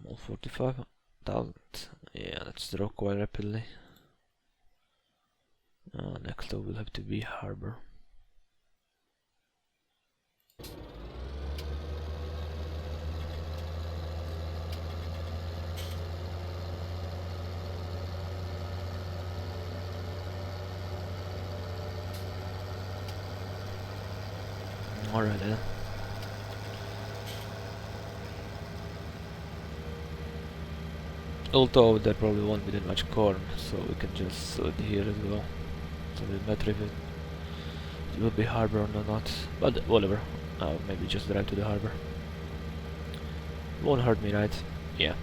All 45,000. Yeah, let's draw quite rapidly. Next up will have to be harbor. Alright then. Although there probably won't be that much corn, so we can just sell it here as well. So it doesn't matter if it will be harbor or not, but whatever. I'll maybe just drive to the harbor. Won't hurt me, right? Yeah.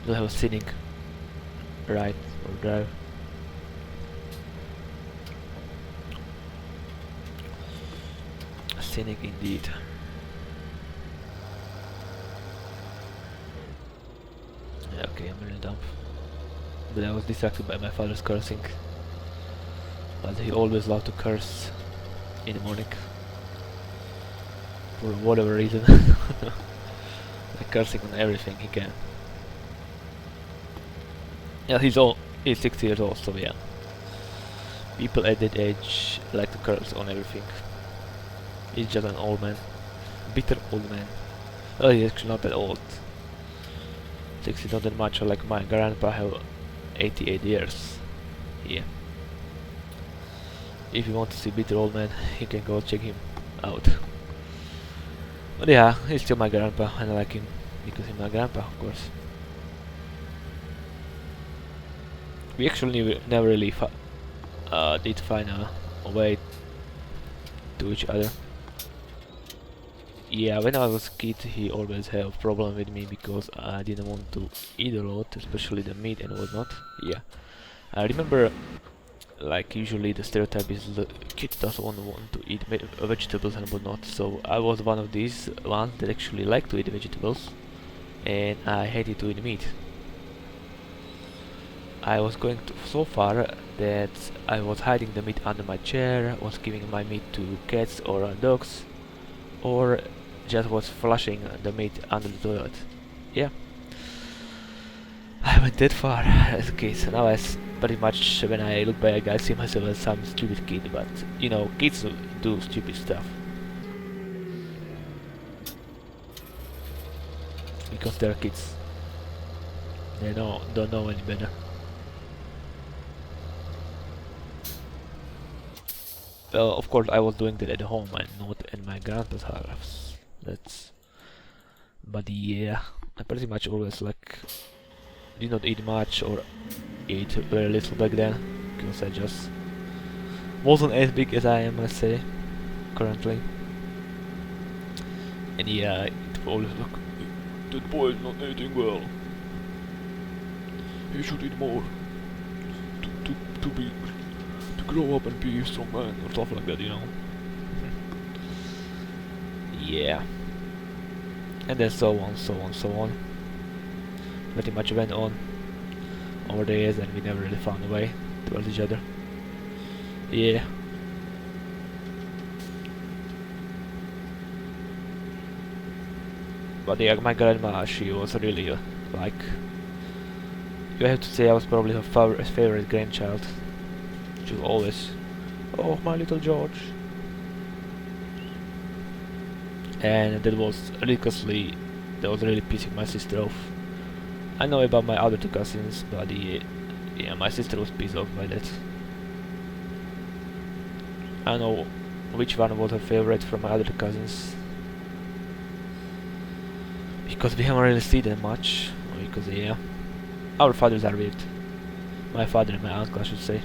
We'll have a scenic ride or drive. Scenic indeed. Yeah, okay, I'm really dumb. But I was distracted by my father's cursing. But he always loved to curse in the morning. For whatever reason. Like cursing on everything he can. Yeah, he's 6 years old, so yeah. People at that age like to curse on everything. He's just an old man. Bitter old man. Well, he's actually not that old. 60 not that much, or like my grandpa have 88 years. Yeah. If you want to see bitter old man, you can go check him out. But yeah, he's still my grandpa, and I like him because he's my grandpa, of course. We actually never really did find a way to each other. Yeah, when I was a kid, he always had a problem with me because I didn't want to eat a lot, especially the meat and whatnot. Yeah, I remember, like usually the stereotype is the kid doesn't want to eat vegetables and whatnot. So I was one of these ones that actually liked to eat vegetables, and I hated to eat meat. I was going so far that I was hiding the meat under my chair, was giving my meat to cats or dogs, or just was flushing the meat under the toilet. Yeah, I went that far as a kid. So now pretty much when I look back, I see myself as some stupid kid. But you know, kids do stupid stuff because they're kids. They don't know any better. Well, of course, I was doing that at home and not at my grandpa's house. But yeah, I pretty much always like did not eat much or eat very little back then because I just wasn't as big as I am, let's say, currently. And yeah, it always like that boy is not eating well. He should eat more to be to grow up and be a strong man or stuff like that, you know. Yeah. And then so on, so on, so on. Pretty much went on over the years and we never really found a way towards each other. Yeah. But yeah, my grandma, she was really like, you have to say I was probably her favorite grandchild. She was always, oh my little George. And that was ridiculously, that was really pissing my sister off. I know about my other two cousins, but yeah, my sister was pissed off by that. I know which one was her favorite from my other two cousins. Because we haven't really seen them much. Because yeah, our fathers are weird. My father and my uncle, I should say.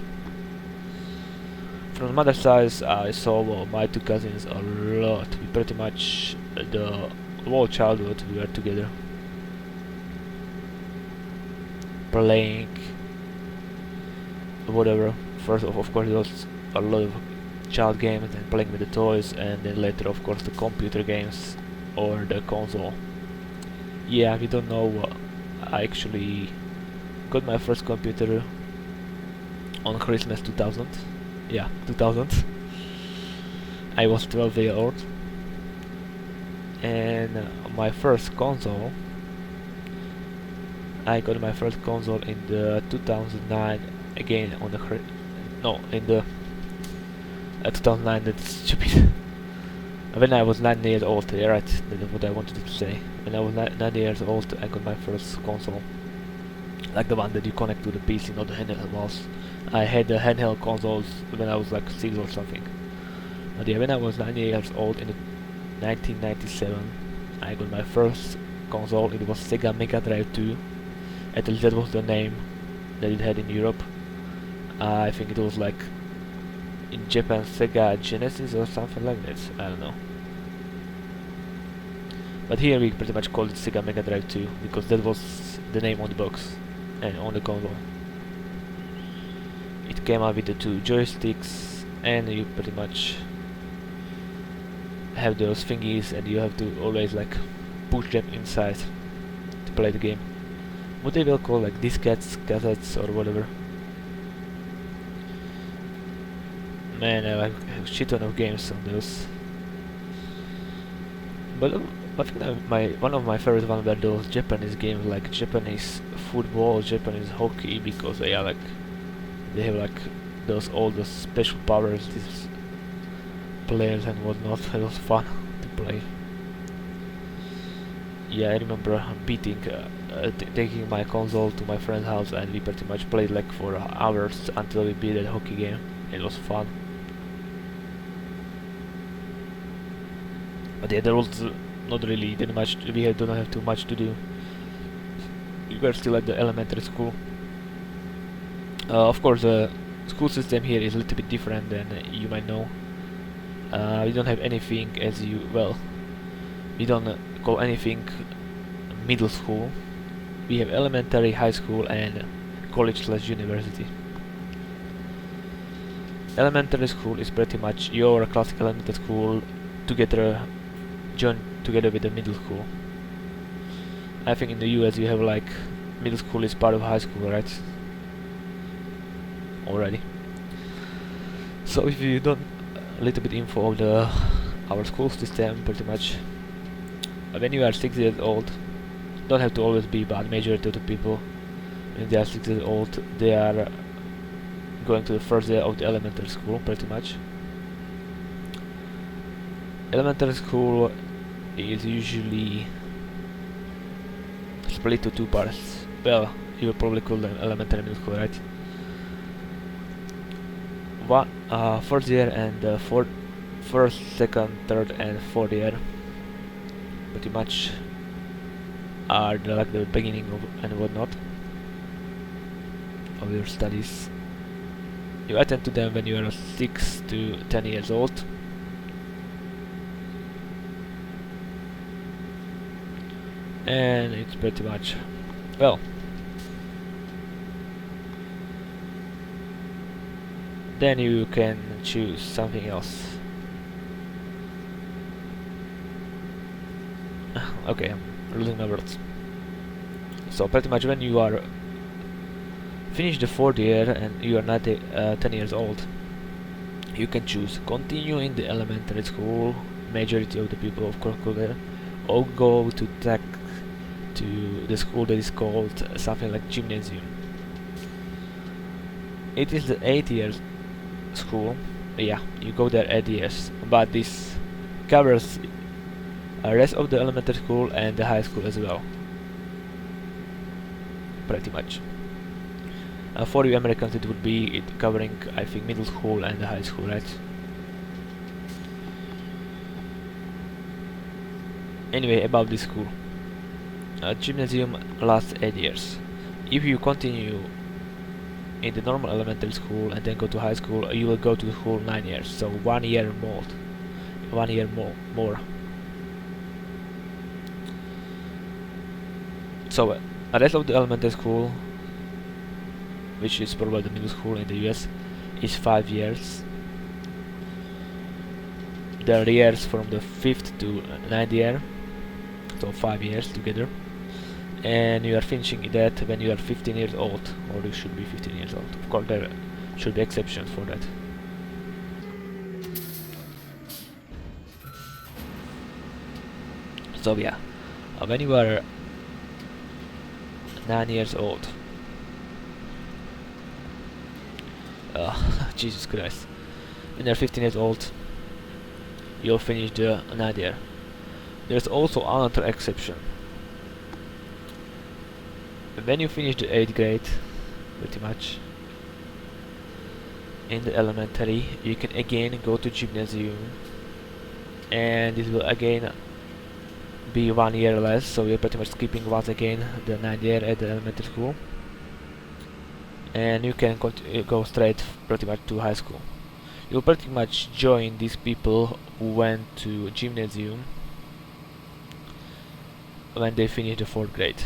From the mother's side, I saw my two cousins a lot. We pretty much the whole childhood we were together, playing whatever. First of course, there was a lot of child games and playing with the toys, and then later, of course, the computer games or the console. Yeah, we don't know. I actually got my first computer on Christmas 2000. Yeah, 2000. I was 12 years old. And my first console, I got my first console in the 2009, again on the no, in the 2009, that's stupid. When I was 9 years old, yeah, right, that's what I wanted to say. When I was 9 years old, I got my first console, like the one that you connect to the PC, not the handheld mouse. I had the handheld consoles when I was like 6 or something. But yeah, when I was 9 years old in 1997, I got my first console. It was Sega Mega Drive 2. At least that was the name that it had in Europe. I think it was like in Japan Sega Genesis or something like that. I don't know. But here we pretty much called it Sega Mega Drive 2 because that was the name on the box and on the console. It came out with the 2 joysticks, and you pretty much have those thingies, and you have to always like push them inside to play the game. What they will call like diskettes, cassettes, or whatever. Man, I like a shit ton of games on those. But I think that one of my favorite ones were those Japanese games, like Japanese football, Japanese hockey, because they are like they have like all the special powers, these players and whatnot. It was fun to play. Yeah, I remember taking my console to my friend's house, and we pretty much played like for hours until we beat that hockey game. It was fun. But yeah, there was not really that much. We don't have too much to do. We were still at the elementary school. Of course, the school system here is a little bit different than you might know. We don't have anything we don't call anything middle school. We have elementary, high school, and college/university. Elementary school is pretty much your classic elementary school joined together with the middle school. I think in the US you have like middle school is part of high school, right? Already. So if you don't a little bit info of our school system, pretty much when you are 6 years old, don't have to always be, but majority of the people when they are 6 years old, they are going to the first year of the elementary school, pretty much. Elementary school is usually split to 2 parts. Well, you will probably call them elementary middle school, right? First year and first, second, third, and fourth year pretty much are like the beginning of and whatnot of your studies. You attend to them when you are 6 to 10 years old. And it's pretty much, well, then you can choose something else. Okay, I'm losing my words. So pretty much when you are finish the 4th year and you are not 10 years old, you can choose continue in the elementary school, majority of the people of course go there, or go to the school that is called something like gymnasium. It is the 8 years school. Yeah, you go there 8 years, but this covers the rest of the elementary school and the high school as well, pretty much. For you Americans it would be covering, I think, middle school and the high school, right? Anyway, about this school. Gymnasium lasts 8 years. If you continue in the normal elementary school and then go to high school, you will go to school 9 years, so 1 year more. 1 year more. So the rest of the elementary school, which is probably the middle school in the US, is 5 years. There are years from the 5th to 9th year, so 5 years together. And you are finishing that when you are 15 years old, or you should be 15 years old. Of course there should be exceptions for that. So yeah, when you are 9 years old, Jesus Christ, when you're 15 years old, you'll finish the 9th year. There's also another exception. When you finish the 8th grade, pretty much, in the elementary, you can again go to gymnasium, and it will again be 1 year less, so you're pretty much skipping once again the 9th year at the elementary school, and you can go straight pretty much to high school. You'll pretty much join these people who went to gymnasium when they finish the 4th grade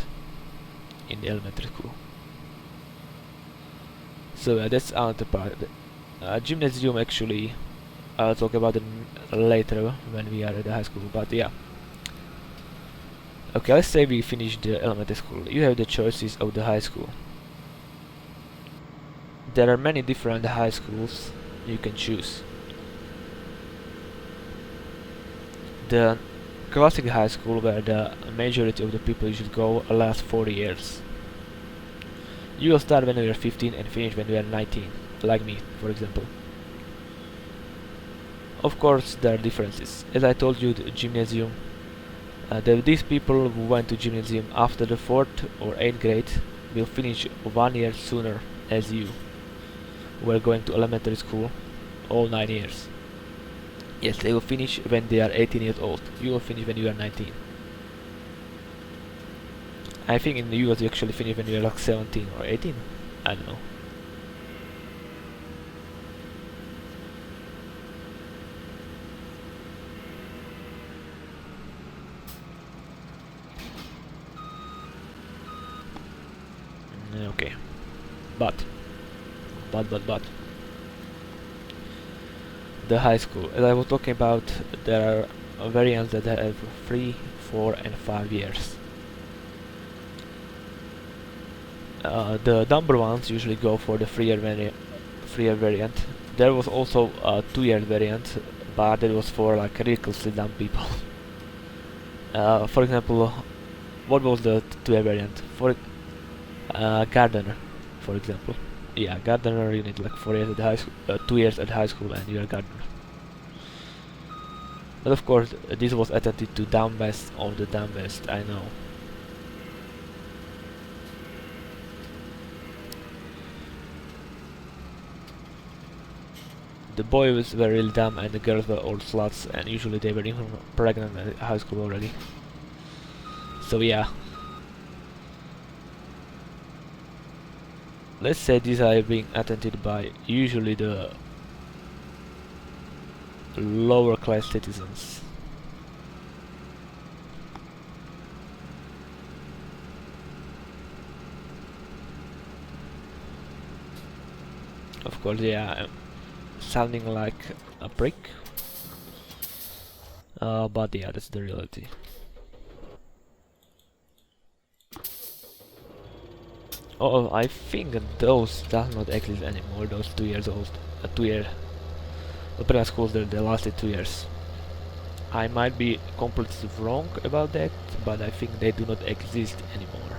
in the elementary school. So that's another part. Gymnasium, actually, I'll talk about it later when we are at the high school, but yeah. Okay, let's say we finish the elementary school. You have the choices of the high school. There are many different high schools you can choose. The classic high school, where the majority of the people usually go, lasts 4 years. You will start when you are 15 and finish when you are 19, like me, for example. Of course, there are differences. As I told you, the gymnasium, these people who went to gymnasium after the 4th or 8th grade will finish 1 year sooner as you, who are going to elementary school all 9 years. Yes, they will finish when they are 18 years old. You will finish when you are 19. I think in the US you actually finish when you are like 17 or 18. I don't know. Okay. But the high school, as I was talking about, there are variants that have 3, 4 and 5 years. The number ones usually go for the 3-year variant. There was also a 2-year variant, but it was for like ridiculously dumb people. For example, what was the 2-year variant? For gardener, for example. Yeah, gardener, you need like 4 years at high school, 2 years at high school, and you're a gardener. But of course, this was attempted to dumbest of the dumbest, I know. The boys were really dumb and the girls were all sluts, and usually they were even pregnant at high school already. So yeah. Let's say these are being attended by usually the lower class citizens. Of course, yeah, I'm sounding like a prick, but yeah, that's the reality. Oh, I think those does not exist anymore, those 2 years old, 2 year opera schools that they lasted 2 years. I might be completely wrong about that, but I think they do not exist anymore.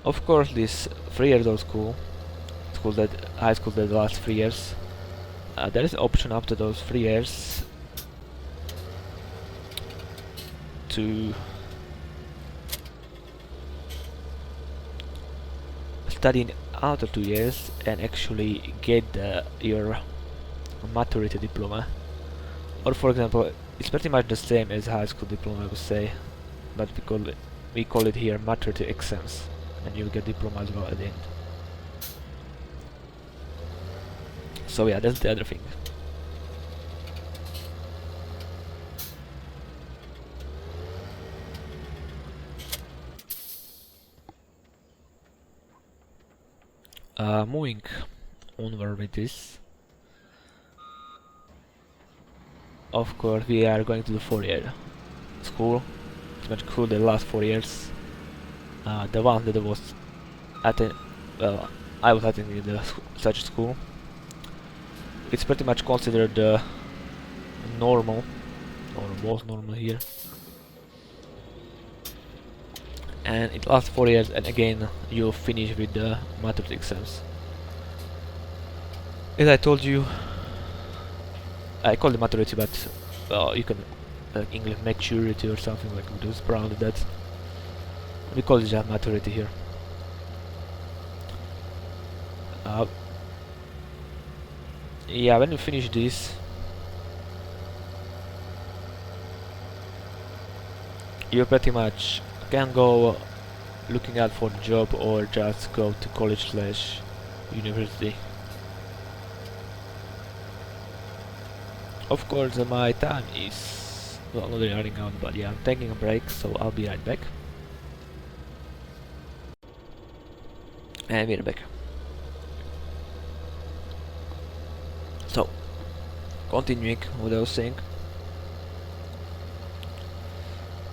Of course, this 3 years old high school that last 3 years, there is an option after those 3 years to study in another 2 years and actually get your maturity diploma. Or for example, it's pretty much the same as high school diploma, I would say, but we call it here maturity exams, and you'll get diploma as well at the end. So yeah, that's the other thing. Moving onward with this, of course we are going to the 4-year school. It's much cool, the last 4 years. The one that was I was attending such a school. It's pretty much considered normal, or was normal here. And it lasts 4 years, and again you finish with the maturity exams. As I told you, I call it maturity, but you can English maturity or something like those pronounce that. We call it just maturity here. Yeah, when you finish this, you pretty much can go looking out for a job or just go to college slash university. Of course, my time is well, not really running out, but yeah, I'm taking a break, so I'll be right back. And we're back. So, continuing what I was saying,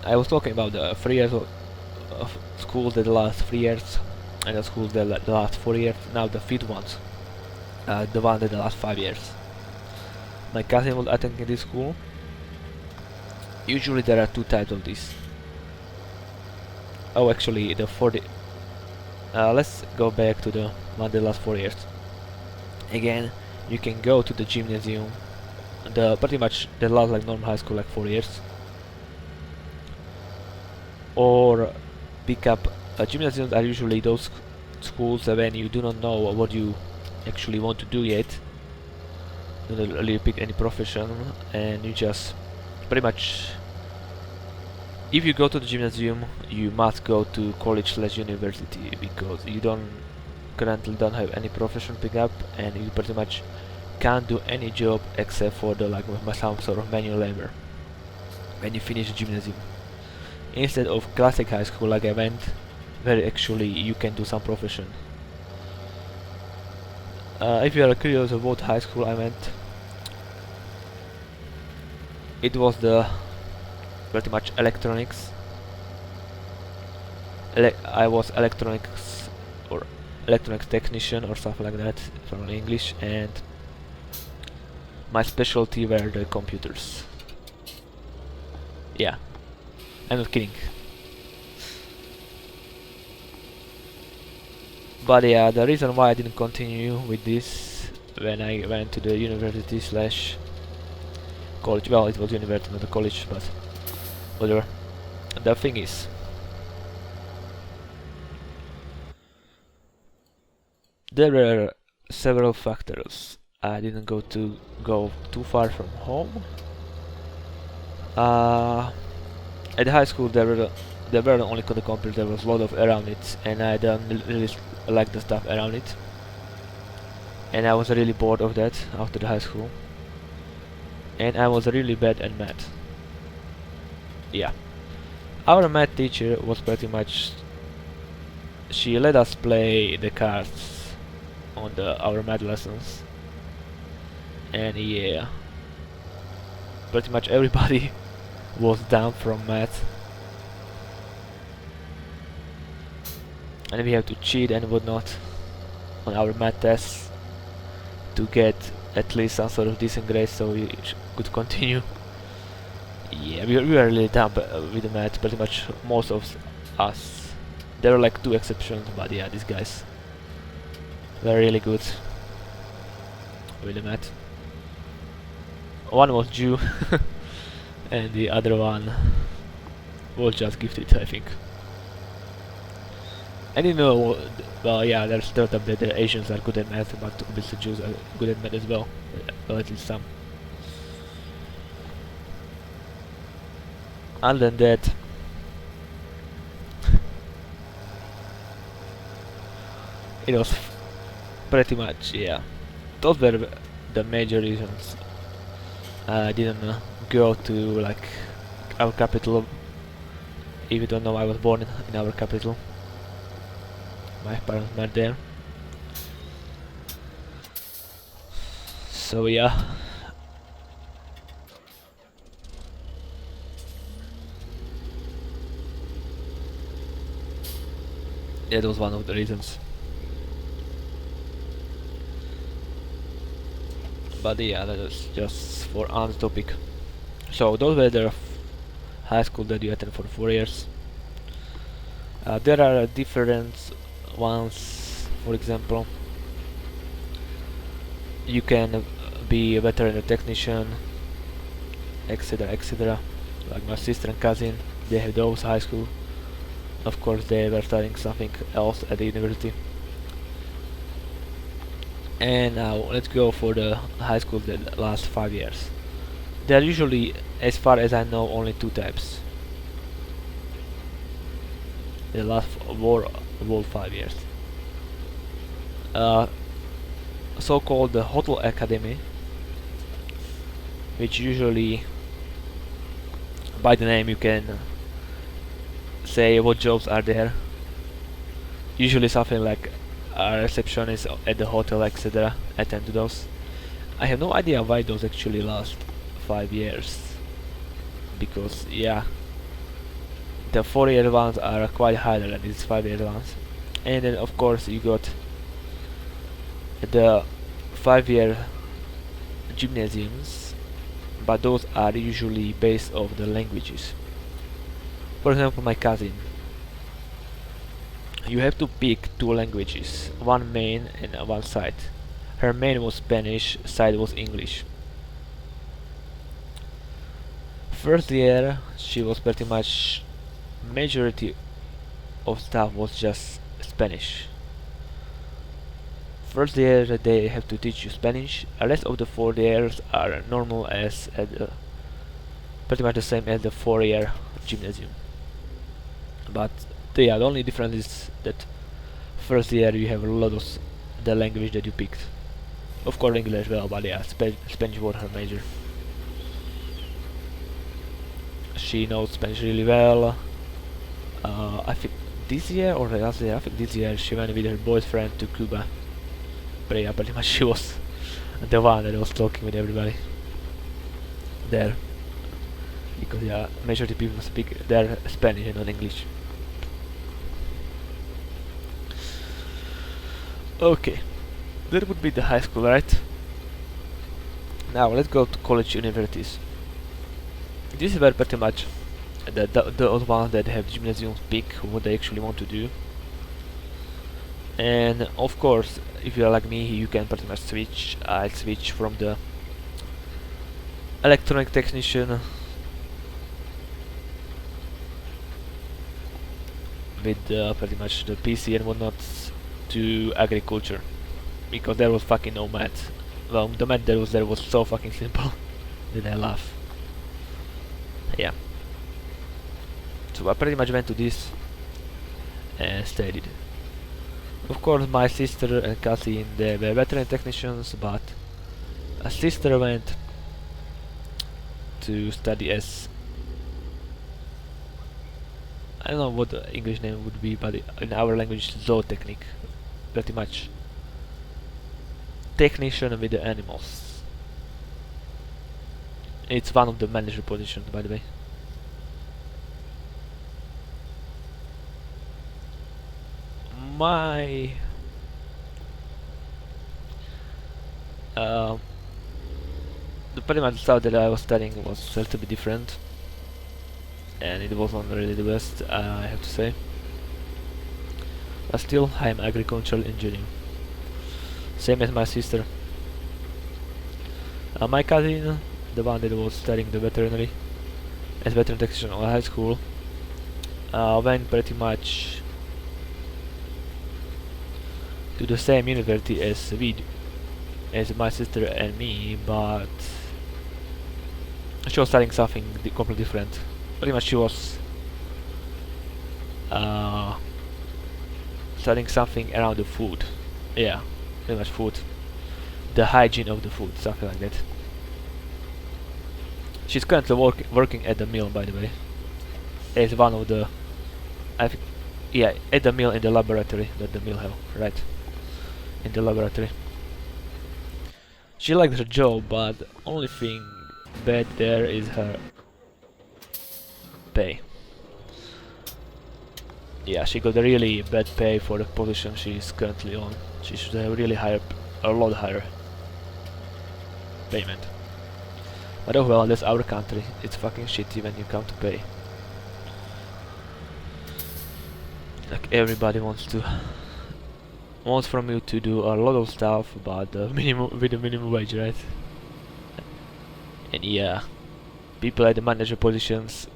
I was talking about the 3 years of schools that last 3 years and the schools that last 4 years. Now the fifth ones, the one that last 5 years. My cousin was attending this school. Usually there are two types of this. Oh, actually, the 40. Let's go back to the one that last 4 years. Again, you can go to the gymnasium. The pretty much the last like normal high school like 4 years, or pick up gymnasiums are usually those schools when you do not know what you actually want to do yet. You don't really pick any profession, and you just pretty much, if you go to the gymnasium, you must go to college slash university because you currently don't have any profession pick up, and you pretty much can't do any job except for the like some sort of manual labor when you finish the gymnasium. Instead of classic high school like I went, where actually you can do some profession. If you are curious about what high school I went, it was the pretty much electronics. I was electronics or electronics technician or something like that from English, and my specialty were the computers. Yeah, I'm not kidding. But yeah, the reason why I didn't continue with this when I went to the university slash college, well, it was university, not a college, but whatever. The thing is, there were several factors. I didn't go too far from home. At high school there were only the computers, there was a lot of around it, and I don't really like the stuff around it. And I was really bored of that after the high school. And I was really bad at math. Yeah. Our math teacher was pretty much, she let us play the cards on our math lessons. And yeah, pretty much everybody was down from math. And we have to cheat and whatnot on our math tests to get at least some sort of decent grade so we could continue. Yeah, we were really down with the math, pretty much most of us. There were like 2 exceptions, but yeah, these guys were really good with the math. One was Jew and the other one was just gifted, I think. And you know, well, yeah, there's stereotype that the Asians are good at math, but obviously Jews are good at math as well. Well, at least some. Other than that, it was pretty much, yeah. Those were the major reasons I didn't go to like our capital. If you don't know, I was born in our capital. My parents met there. So yeah. That was one of the reasons. But yeah, that is just for on topic. So those were the high school that you attend for 4 years. There are different ones. For example, you can be a veterinary technician, etc., etc. Like my sister and cousin, they have those high school. Of course, they were studying something else at the university. And now let's go for the high school that last 5 years. There are usually, as far as I know, only two types. They last for whole 5 years. So-called the Hotel Academy, which usually, by the name, you can say what jobs are there. Usually something like a receptionist at the hotel, etc. Attend to those. I have no idea why those actually last 5 years, because yeah, the 4 year ones are quite higher than these 5 year ones. And then of course you got the 5 year gymnasiums, but those are usually based off the languages. For example, my cousin, you have to pick two languages, one main and one side. Her main was Spanish, side was English. First year she was pretty much, majority of stuff was just Spanish. First year they have to teach you Spanish. The rest of the 4 years are normal as pretty much the same as the 4 year gymnasium. But yeah, the only difference is that first year you have a lot of the language that you picked. Of course English well, but yeah, Spanish was her major. She knows Spanish really well. I think this year or last year, I think this year she went with her boyfriend to Cuba. But yeah, pretty much she was the one that was talking with everybody there. Because yeah, majority people speak their Spanish and not English. Okay, that would be the high school, right? Now let's go to college universities. This is where pretty much those ones that have gymnasiums pick what they actually want to do. And of course, if you are like me, you can pretty much switch. I'll switch from the electronic technician with pretty much the PC and whatnot to agriculture, because there was fucking no math. Well, the math that was there was so fucking simple that I laugh. Yeah. So I pretty much went to this and studied. Of course, my sister and cousin, they were veterinary technicians, but a sister went to study as, I don't know what the English name would be, but in our language, zootechnic, pretty much technician with the animals. It's one of the manager positions, by the way. My the pretty much stuff that I was studying was a little bit different, and it wasn't really the best, I have to say. But still, I am agricultural engineer, same as my sister. My cousin, the one that was studying the veterinary as veterinary technician in high school, went pretty much to the same university as my sister and me, but she was studying something completely different. Pretty much she was studying something around the food. Yeah, pretty much food. The hygiene of the food, something like that. She's currently working at the mill, by the way, as one of the, I think, yeah, at the mill, in the laboratory that the mill have, right? In the laboratory. She likes her job, but the only thing bad there is her pay. Yeah, she got a really bad pay for the position she's currently on. She should have really a lot higher. payment. But oh well, that's our country. It's fucking shitty when you come to pay. Like everybody wants from you to do a lot of stuff, but minimum with the minimum wage, right? And yeah, people at the manager positions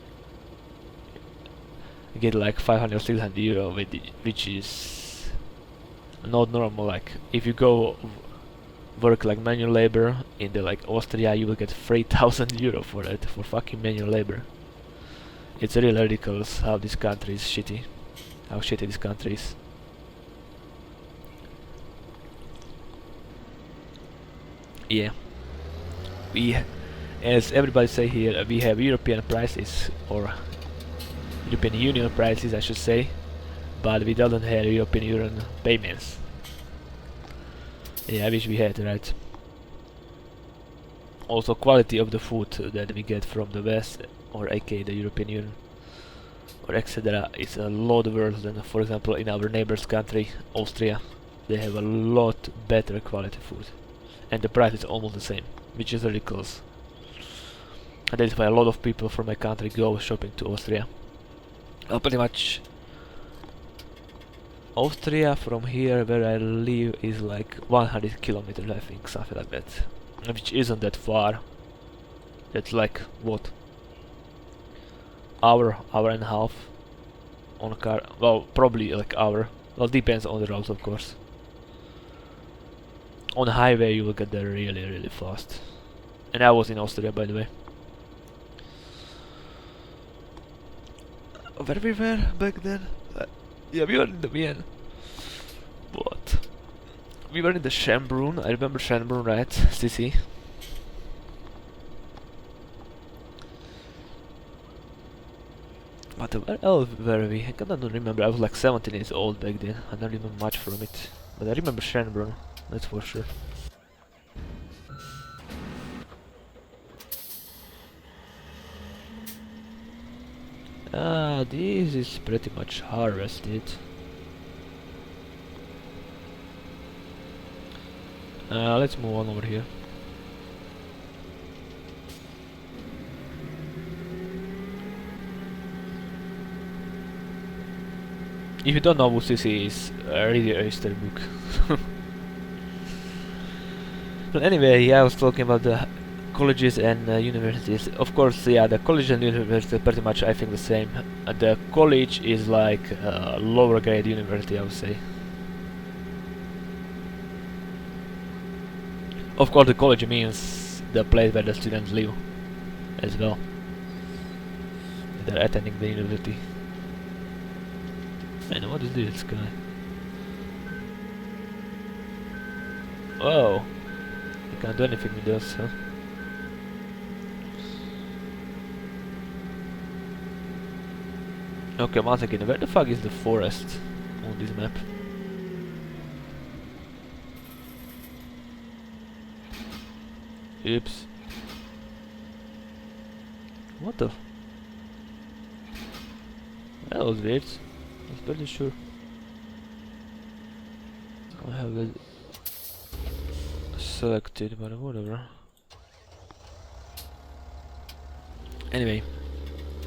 get like 500 600 euro, which is not normal. Like if you go work like manual labor in the like Austria, you will get 3000 euro for it, for fucking manual labor. It's really ridiculous how this country is shitty. How shitty this country is. Yeah. As everybody say here, we have European prices, or European Union prices I should say, but we don't have European Union payments. Yeah, I wish we had, right? Also quality of the food that we get from the West, or aka the European Union, or etc. is a lot worse than, for example, in our neighbor's country, Austria. They have a lot better quality food, and the price is almost the same, which is ridiculous. And that is why a lot of people from my country go shopping to Austria. Pretty much Austria from here where I live is like 100 kilometers, I think, something like that, which isn't that far. That's like what, hour and a half on a car. Well, probably like hour. Well, depends on the route, of course. On the highway you will get there really fast. And I was in Austria, by the way. Where we were back then? Yeah, we were in the Vienna. What? We were in the Schönbrunn. I remember Schönbrunn, right? Sissy. But where else were we? I don't remember. I was like 17 years old back then. I don't remember much from it. But I remember Schönbrunn. That's for sure. This is pretty much harvested. Let's move on over here. If you don't know what this is, read the history book. But anyway, yeah, I was talking about the colleges and universities. Of course, yeah, the college and university are pretty much, I think, the same. The college is like lower grade university, I would say. Of course, the college means the place where the students live as well. They're attending the university. And what is this guy? Oh, you can't do anything with this, huh? Okay, once again, where the fuck is the forest on this map? Oops. What the? That was weird. I was pretty sure. I have it selected, but whatever. Anyway,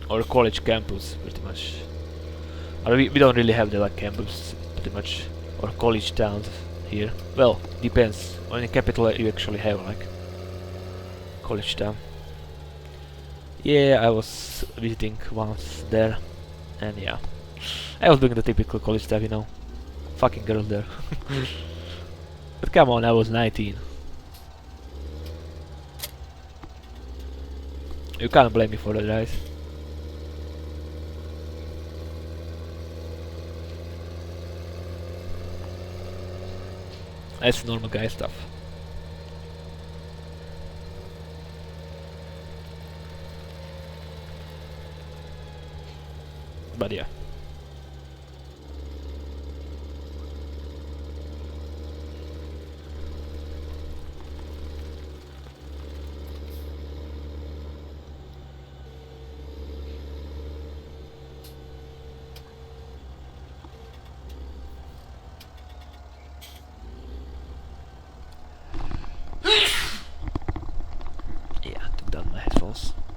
our college campus, pretty much. Or we don't really have the like campus, pretty much, or college towns here. Well, depends. On the capital you actually have like college town. Yeah, I was visiting once there, and yeah, I was doing the typical college stuff, you know, fucking girls there. But come on, I was 19. You can't blame me for that, right? That's normal guy stuff. But yeah. animals.